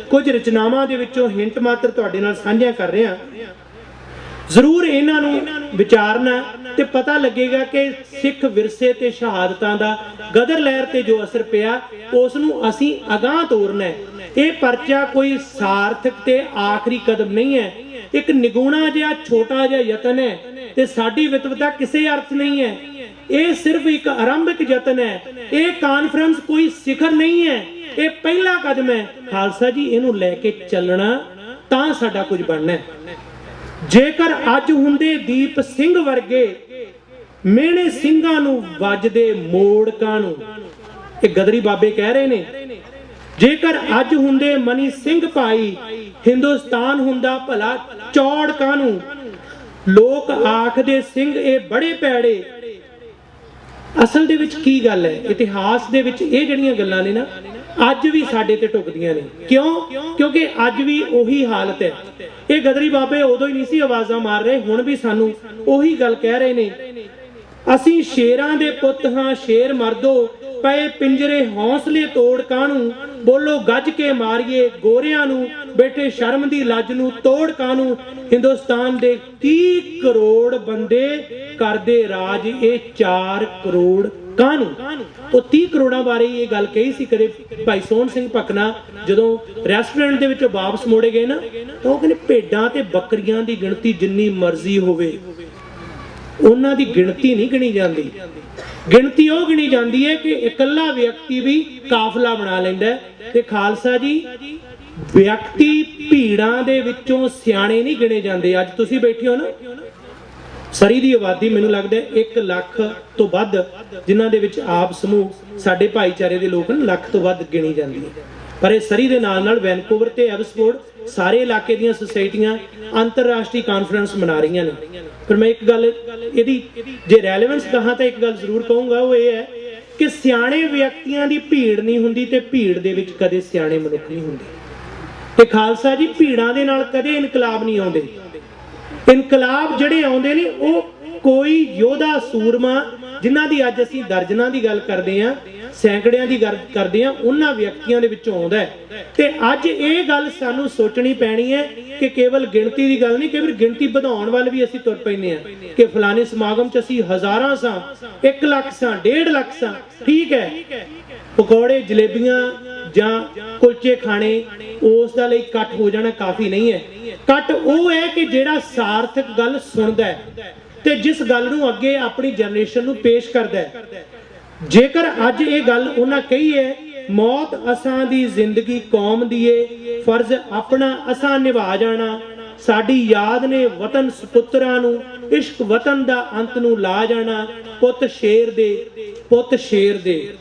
ਕੁਝ ਰਚਨਾਵਾਂ ਦੇ ਵਿੱਚੋਂ ਹਿੰਟ ਮਾਤਰ ਤੁਹਾਡੇ ਨਾਲ ਸਾਂਝਾ ਕਰ ਰਿਹਾ। ਜ਼ਰੂਰ ਇਹਨਾਂ ਨੂੰ ਵਿਚਾਰਨਾ ਤੇ ਪਤਾ ਲੱਗੇਗਾ ਕਿ ਸਿੱਖ ਵਿਰਸੇ ਤੇ ਸ਼ਹਾਦਤਾਂ ਦਾ ਗਦਰ ਲਹਿਰ ਤੇ ਜੋ ਅਸਰ ਪਿਆ, ਉਸ ਨੂੰ ਅਸੀਂ ਅਗਾਂਹ ਤੋਰਨਾ ਹੈ। ਇਹ ਪਰਚਾ ਕੋਈ ਸਾਰਥਕ ਤੇ ਆਖਰੀ ਕਦਮ ਨਹੀਂ ਹੈ, ਇੱਕ ਨਿਗੂਣਾ ਜਿਹਾ ਛੋਟਾ ਜਿਹਾ ਯਤਨ ਹੈ ਤੇ ਸਾਡੀ ਵਿਤਵਤਾ ਕਿਸੇ ਅਰਥ ਨਹੀਂ ਹੈ। ਇਹ ਸਿਰਫ ਇੱਕ ਆਰੰਭਿਕ ਯਤਨ ਹੈ। ਇਹ ਕਾਨਫਰੰਸ ਕੋਈ ਸਿਖਰ ਨਹੀਂ ਹੈ, ਇਹ ਪਹਿਲਾ ਕਦਮ ਹੈ। ਖਾਲਸਾ ਜੀ ਇਹਨੂੰ ਲੈ ਕੇ ਚੱਲਣਾ ਤਾਂ ਸਾਡਾ ਕੁਝ ਬਣਨਾ ਹੈ। ਜੇਕਰ ਅੱਜ ਹੁੰਦੇ ਦੀਪ ਸਿੰਘ ਵਰਗੇ ਮਿਹਣੇ ਸਿੰਘਾਂ ਨੂੰ ਵੱਜਦੇ ਮੋੜਕਾਂ ਨੂੰ, ਇਹ ਗਦਰੀ ਬਾਬੇ ਕਹਿ ਰਹੇ ਨੇ, ਜੇਕਰ ਅੱਜ ਹੁੰਦੇ ਮਨੀ ਸਿੰਘ ਭਾਈ, ਹਿੰਦੁਸਤਾਨ ਹੁੰਦਾ ਭਲਾ ਚੌੜਕਾਂ ਨੂੰ। ਲੋਕ ਆਖਦੇ ਸਿੰਘ ਇਹ ਬੜੇ ਪੈੜੇ। ਅਸਲ ਦੇ ਵਿੱਚ ਕੀ ਗੱਲ ਹੈ? ਇਤਿਹਾਸ ਦੇ ਵਿੱਚ ਇਹ ਜਿਹੜੀਆਂ ਗੱਲਾਂ ਨੇ ਨਾ, ਅੱਜ ਵੀ ਸਾਡੇ ਤੇ ਟੁਕਦੀਆਂ ਨੇ। ਕਿਉਂ? ਕਿਉਂਕਿ ਅੱਜ ਵੀ ਉਹੀ ਹਾਲਤ ਹੈ। ਇਹ ਗਦਰੀ ਬਾਬੇ ਉਦੋਂ ਹੀ ਨਹੀਂ ਸੀ ਆਵਾਜ਼ਾਂ ਮਾਰ ਰਹੇ, ਹੁਣ ਵੀ ਸਾਨੂੰ ਉਹੀ ਗੱਲ ਕਹਿ ਰਹੇ ਨੇ। ਅਸੀਂ ਸ਼ੇਰਾਂ ਦੇ ਪੁੱਤ ਹਾਂ, ਸ਼ੇਰ ਮਰਦੋ, ਪਏ ਪਿੰਜਰੇ ਹੌਸਲੇ ਤੋੜ ਕਾਹਨੂੰ। ਬੋਲੋ ਗੱਜ ਕੇ ਮਾਰੀਏ ਗੋਰਿਆਂ ਨੂੰ, ਬੈਠੇ ਸ਼ਰਮ ਦੀ ਲੱਜ ਨੂੰ ਤੋੜ ਕਾਹਨੂੰ। ਹਿੰਦੁਸਤਾਨ ਦੇ 30 ਕਰੋੜ ਬੰਦੇ ਕਰਦੇ ਰਾਜ, ਇਹ 4 ਕਰੋੜ ਕਾਹਨੂੰ। ਉਹ 30 ਕਰੋੜਾਂ ਬਾਰੇ ਇਹ ਗੱਲ ਕਹੀ ਸੀ ਕਦੇ ਭਾਈ ਸੋਹਣ ਸਿੰਘ ਭਕਨਾ, ਜਦੋਂ ਰੈਸਟੋਰੈਂਟ ਦੇ ਵਿੱਚੋਂ ਵਾਪਸ ਮੋੜੇ ਗਏ ਨਾ, ਤਾਂ ਉਹ ਕਹਿੰਦੇ ਭੇਡਾਂ ਤੇ ਬੱਕਰੀਆਂ ਦੀ ਗਿਣਤੀ ਜਿੰਨੀ ਮਰਜ਼ੀ ਹੋਵੇ, ਉਹਨਾਂ ਦੀ ਗਿਣਤੀ ਨਹੀਂ ਗਿਣੀ ਜਾਂਦੀ। ਗਿਣਤੀ ਉਹ ਗਿਣੀ ਜਾਂਦੀ ਹੈ ਕਿ ਇਕੱਲਾ ਵਿਅਕਤੀ ਵੀ ਕਾਫਲਾ ਬਣਾ ਲੈਂਦਾ ਹੈ। ਤੇ ਖਾਲਸਾ ਜੀ, ਵਿਅਕਤੀ ਭੀੜਾਂ ਦੇ ਵਿੱਚੋਂ ਸਿਆਣੇ ਨਹੀਂ ਗਿਣੇ ਜਾਂਦੇ। ਅੱਜ ਤੁਸੀਂ ਬੈਠੇ ਹੋ ਨਾ, ਸਰੀ ਦੀ ਆਬਾਦੀ ਮੈਨੂੰ ਲੱਗਦਾ 1 ਲੱਖ ਤੋਂ ਵੱਧ, ਜਿਨ੍ਹਾਂ ਦੇ ਵਿੱਚ ਆਪ ਸਮੂਹ ਸਾਡੇ ਭਾਈਚਾਰੇ ਦੇ ਲੋਕ ਲੱਖ ਤੋਂ ਵੱਧ ਗਿਣੀ ਜਾਂਦੀ ਹੈ। ਪਰ ਇਹ ਸਰੀ ਦੇ ਨਾਲ ਨਾਲ ਵੈਨਕੂਵਰ ਤੇ ਐਬਸਫੋਰਡ ਸਾਰੇ ਇਲਾਕੇ ਦੀਆਂ ਸੁਸਾਇਟੀਆਂ ਅੰਤਰਰਾਸ਼ਟਰੀ ਕਾਨਫਰੰਸ ਮਨਾ ਰਹੀਆਂ ਨੇ। ਪਰ ਮੈਂ ਇੱਕ ਗੱਲ ਇਹਦੀ ਜੇ ਰੈਲੇਵੈਂਸ ਕਹਾਂ ਤਾਂ ਇੱਕ ਗੱਲ ਜ਼ਰੂਰ ਕਹੂੰਗਾ, ਉਹ ਇਹ ਹੈ ਕਿ ਸਿਆਣੇ ਵਿਅਕਤੀਆਂ ਦੀ ਭੀੜ ਨਹੀਂ ਹੁੰਦੀ ਤੇ ਭੀੜ ਦੇ ਵਿੱਚ ਕਦੇ ਸਿਆਣੇ ਮਨੁੱਖ ਨਹੀਂ ਹੁੰਦੇ। ਤੇ ਖਾਲਸਾ ਜੀ, ਭੀੜਾਂ ਦੇ ਨਾਲ ਕਦੇ ਇਨਕਲਾਬ ਨਹੀਂ ਆਉਂਦੇ। ਇਨਕਲਾਬ ਜਿਹੜੇ ਆਉਂਦੇ ਨੇ ਉਹ ਕੋਈ ਯੋਧਾ ਸੂਰਮਾ, ਜਿਨ੍ਹਾਂ ਦੀ ਅੱਜ ਅਸੀਂ ਦਰਜਨਾਂ ਦੀ ਗੱਲ ਕਰਦੇ ਹਾਂ, ਸੈਂਕੜਿਆਂ ਦੀ ਗੱਲ ਕਰਦੇ ਹਾਂ, ਉਹਨਾਂ ਵਿਅਕਤੀਆਂ ਦੇ ਵਿੱਚੋਂ ਆਉਂਦਾ ਹੈ। ਤੇ ਅੱਜ ਇਹ ਗੱਲ ਸਾਨੂੰ ਸੋਚਣੀ ਪੈਣੀ ਹੈ ਕਿ ਕੇਵਲ ਗਿਣਤੀ ਦੀ ਗੱਲ ਨਹੀਂ, ਕਈ ਵਾਰ ਗਿਣਤੀ ਵਧਾਉਣ ਵੱਲ ਵੀ ਅਸੀਂ ਤੁਰ ਪੈਂਦੇ ਹਾਂ ਕਿ ਫਲਾਣੇ ਸਮਾਗਮ 'ਚ ਅਸੀਂ ਹਜ਼ਾਰਾਂ ਸਾਂ, 1 ਲੱਖ ਸਾਂ, 1.5 ਲੱਖ ਸਾਂ। ਠੀਕ ਹੈ, ਪਕੌੜੇ ਜਲੇਬੀਆਂ ਜਾਂ ਕੁਲਚੇ ਖਾਣੇ, ਉਸ ਦਾ ਲਈ ਇਕੱਠ ਹੋ ਜਾਣਾ ਕਾਫੀ ਨਹੀਂ ਹੈ। ਇਕੱਠ ਉਹ ਹੈ ਕਿ ਜਿਹੜਾ ਸਾਰਥਕ ਗੱਲ ਸੁਣਦਾ ਹੈ ਤੇ ਜਿਸ ਗੱਲ ਨੂੰ ਅੱਗੇ ਆਪਣੀ ਜਨਰੇਸ਼ਨ ਨੂੰ ਪੇਸ਼ ਕਰਦਾ ਹੈ। ਜੇਕਰ ਅੱਜ ਇਹ ਗੱਲ ਉਹਨਾਂ ਕਹੀ ਹੈ, ਮੌਤ ਅਸਾਂ ਦੀ ਜ਼ਿੰਦਗੀ ਕੌਮ ਦੀ ਏ, ਫਰਜ਼ ਆਪਣਾ ਅਸਾਂ ਨਿਭਾ ਜਾਣਾ। ਸਾਡੀ ਯਾਦ ਨੇ ਵਤਨ ਸਪੁੱਤਰਾਂ ਨੂੰ, ਇਸ਼ਕ ਵਤਨ ਦਾ ਅੰਤ ਨੂੰ ਲਾ ਜਾਣਾ। ਪੁੱਤ ਸ਼ੇਰ ਦੇ, ਪੁੱਤ ਸ਼ੇਰ ਦੇ।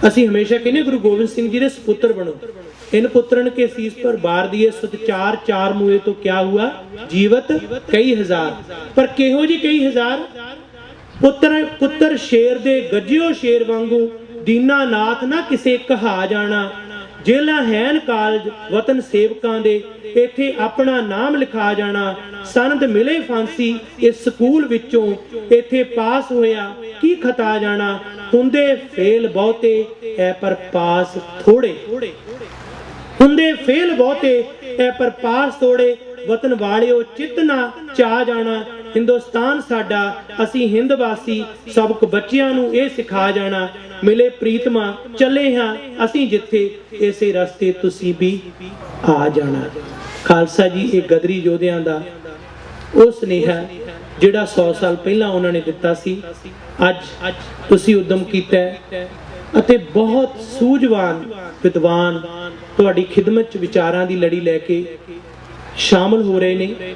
ਅਸੀਂ ਹਮੇਸ਼ਾ ਕਹਿੰਦੇ ਗੁਰੂ ਗੋਬਿੰਦ ਸਿੰਘ ਜੀ ਦੇ ਸਪੁੱਤਰ ਬਣੋ। इन पुत्रन के शीस पर बार दिए सुत चार, चार मुए तो क्या हुआ जीवत कई हजार। पर केहो जी कई हजार? पुत्र पुत्र शेर दे गजियो शेर वांगू दीना नाथ ना किसे कहा जाना। जेला हैन कालज वतन सेवकां दे इथे अपना नाम लिखा जाना। सनद मिले फांसी इस स्कूल विचों इथे पास होया की खता जाना। हुंदे फेल बहुते है पर पास थोड़े, हुंदे फेल बहुते है पर पास थोड़े। वतन वालियो चित ना चा जाना। हिंदुस्तान साडा असी हिंद वासी सबक बच्चियां नू ये सिखा जाना। मिले प्रीतमा चले हाँ असी जिथे इसे रस्ते तुसी भी आ जाना। खालसा जी ये गदरी योधियां दा ਉਹ ਸੁਨੇਹਾ ਜਿਹੜਾ 100 ਸਾਲ ਪਹਿਲਾਂ ਉਹਨਾਂ ਨੇ ਦਿੱਤਾ ਸੀ, ਅੱਜ ਤੁਸੀਂ ਉਦਮ ਕੀਤਾ ਅਤੇ ਬਹੁਤ ਸੂਝਵਾਨ ਵਿਦਵਾਨ ਤੁਹਾਡੀ ਖਿਦਮਤ 'ਚ ਵਿਚਾਰਾਂ ਦੀ ਲੜੀ ਲੈ ਕੇ ਸ਼ਾਮਲ ਹੋ ਰਹੇ ਨੇ।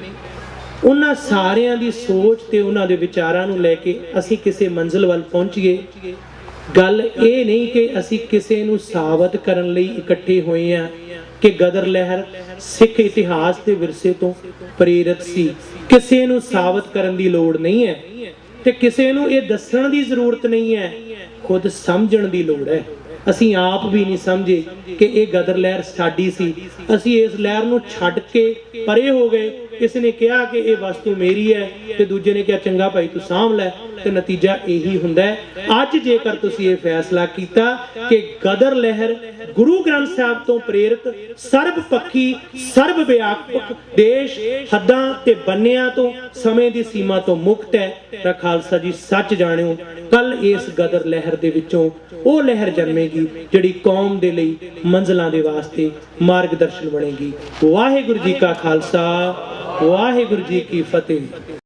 ਉਹਨਾਂ ਸਾਰਿਆਂ ਦੀ ਸੋਚ ਤੇ ਉਹਨਾਂ ਦੇ ਵਿਚਾਰਾਂ ਨੂੰ ਲੈ ਕੇ ਅਸੀਂ ਕਿਸੇ ਮੰਜ਼ਿਲ ਵੱਲ ਪਹੁੰਚੀਏ। ਗੱਲ ਇਹ ਨਹੀਂ ਕਿ ਅਸੀਂ ਕਿਸੇ ਨੂੰ ਸਾਬਤ ਕਰਨ ਲਈ ਇਕੱਠੇ ਹੋਏ ਹਾਂ ਕਿ ਗਦਰ ਲਹਿਰ ਸਿੱਖ ਇਤਿਹਾਸ ਤੇ ਵਿਰਸੇ ਤੋਂ ਪ੍ਰੇਰਿਤ ਸੀ। ਕਿਸੇ ਨੂੰ ਸਾਬਤ ਕਰਨ ਦੀ ਲੋੜ ਨਹੀਂ ਹੈ ਤੇ ਕਿਸੇ ਨੂੰ ਇਹ ਦੱਸਣ ਦੀ ਜ਼ਰੂਰਤ ਨਹੀਂ ਹੈ, ਖੁਦ ਸਮਝਣ ਦੀ ਲੋੜ ਹੈ। ਅਸੀਂ ਆਪ ਵੀ ਨਹੀਂ ਸਮਝੇ ਕਿ ਇਹ ਗਦਰ ਲਹਿਰ ਸਾਡੀ ਸੀ। ਅਸੀਂ ਇਸ ਲਹਿਰ ਨੂੰ ਛੱਡ ਕੇ ਪਰੇ ਹੋ ਗਏ। ਕਿਸੇ ਨੇ ਕਿਹਾ ਕਿ ਇਹ ਵਸਤੂ ਮੇਰੀ ਹੈ ਤੇ ਦੂਜੇ ਨੇ ਕਿਹਾ ਚੰਗਾ ਭਾਈ ਤੂੰ ਸਾਂਭ ਲੈ, ਤੇ ਨਤੀਜਾ ਇਹੀ ਹੁੰਦਾ ਹੈ। ਅੱਜ ਜੇਕਰ ਤੁਸੀਂ ਇਹ ਫੈਸਲਾ ਕੀਤਾ ਕਿ ਗਦਰ ਲਹਿਰ ਗੁਰੂ ਗ੍ਰੰਥ ਸਾਹਿਬ ਤੋਂ ਪ੍ਰੇਰਿਤ ਸਰਬ ਪੱਖੀ ਸਰਬ ਵਿਆਪਕ ਦੇਸ਼ ਹੱਦਾਂ ਤੇ ਬੰਨਿਆਂ ਤੋਂ ਸਮੇਂ ਦੀ ਸੀਮਾ ਤੋਂ ਮੁਕਤ ਹੈ, ਤਾਂ ਖਾਲਸਾ ਜੀ ਸੱਚ ਜਾਣਿਓ ਕੱਲ ਇਸ ਗਦਰ ਲਹਿਰ ਦੇ ਵਿੱਚੋਂ ਉਹ ਲਹਿਰ ਜਨਮੇਗੀ ਜਿਹੜੀ ਕੌਮ ਦੇ ਲਈ ਮੰਜ਼ਲਾਂ ਦੇ ਵਾਸਤੇ ਮਾਰਗਦਰਸ਼ਨ ਬਣੇਗੀ। ਵਾਹਿਗੁਰੂ ਜੀ ਕਾ ਖਾਲਸਾ, ਵਾਹਿਗੁਰੂ ਜੀ ਕੀ ਫਤਿਹ।